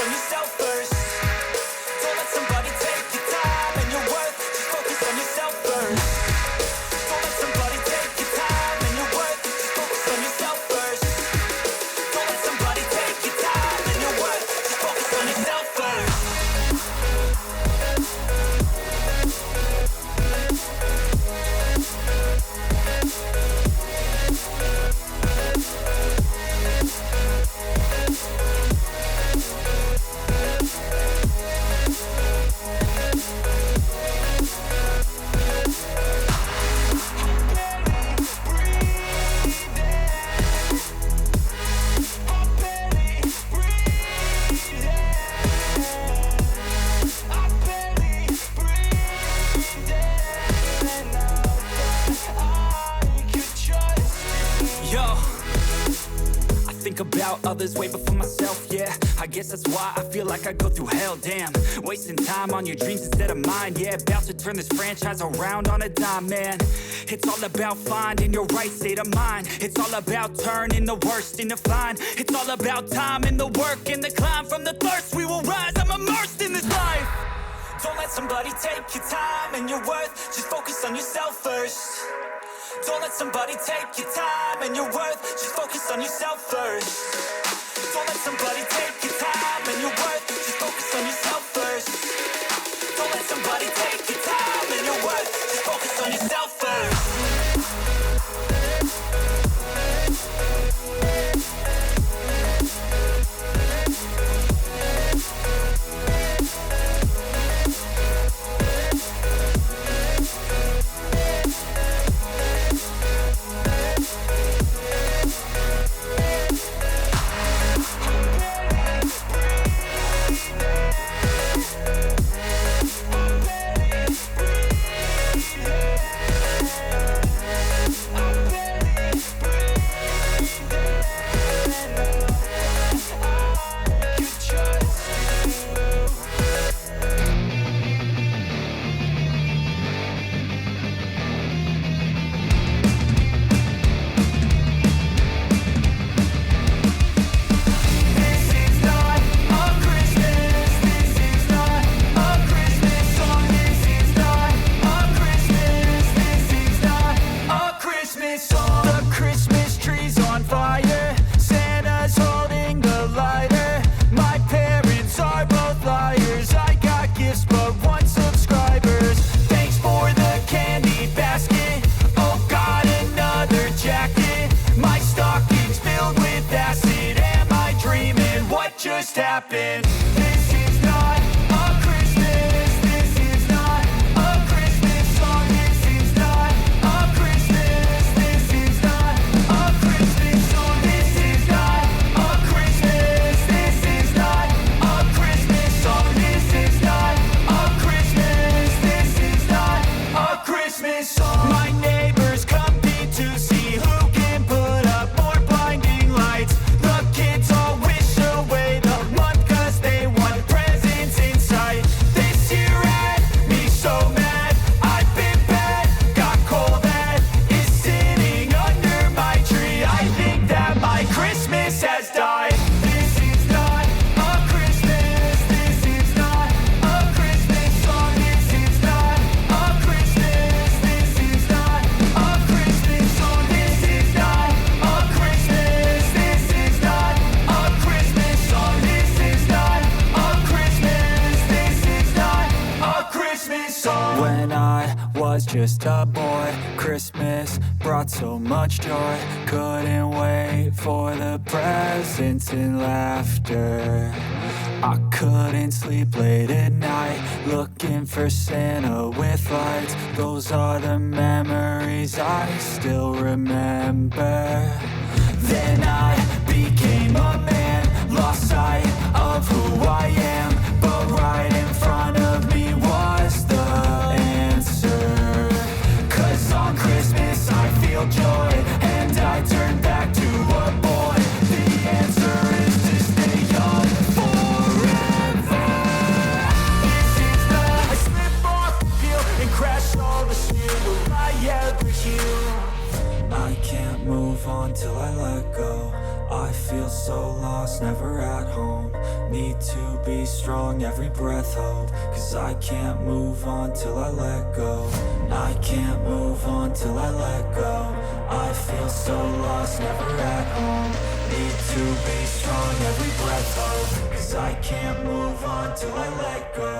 on yourself first. Don't let somebody take your time and your worth. Just focus on yourself first. Don't let somebody take your time and your worth. Just focus on yourself first. Don't let somebody take your time and your worth. Just focus on yourself first. Think about others way before myself, yeah. I guess that's why I feel like I go through hell, damn. Wasting time on your dreams instead of mine, yeah. About to turn this franchise around on a dime, man. It's all about finding your right state of mind. It's all about turning the worst into fine. It's all about time and the work and the climb. From the thirst we will rise, I'm immersed in this life. Don't let somebody take your time and your worth. Just focus on yourself first. Don't let somebody take your time and your worth. Just focus on yourself first. Don't let somebody take your time and your worth. Just focus on yourself first. Don't let somebody take your time and your worth. Just focus on yourself first. Just happened. This is not a Christmas. This is not a Christmas song. This is not a Christmas. This is not a Christmas song. This is not a Christmas. This is not a Christmas song. This is not a Christmas. This is not a Christmas song. My neighbors compete to see who can put up more blinding lights. The kids all wish away the month 'cause they want presents in sight. This year had me so mad. I've been bad, got coal that is sitting under my tree. I think that my Christmas has died. This is not a Christmas. This is not a Christmas song. This is not a Christmas. This is not a Christmas song. This is not a Christmas. This is not a Christmas song. This is not a Christmas. This is not a Christmas song. When I was just a boy, Christmas brought so much joy. Couldn't wait for the presents and laughter. I couldn't sleep late at night, looking for Santa with lights. Those are the memories I still remember. Then I became a man, lost sight of who I am. But right in front of me was the answer. 'Cause on Christmas I feel joy, and I turn back to a boy. The answer is to stay young forever. This is not I slip off the hill and crash all the shit. Will I ever heal? I can't move on till I let go. never at home. Need to be strong, every breath hold. Cause I can't move on till I let go. I can't move on till I let go. I feel so lost, never at home. Need to be strong, every breath hold. Cause I can't move on till I let go.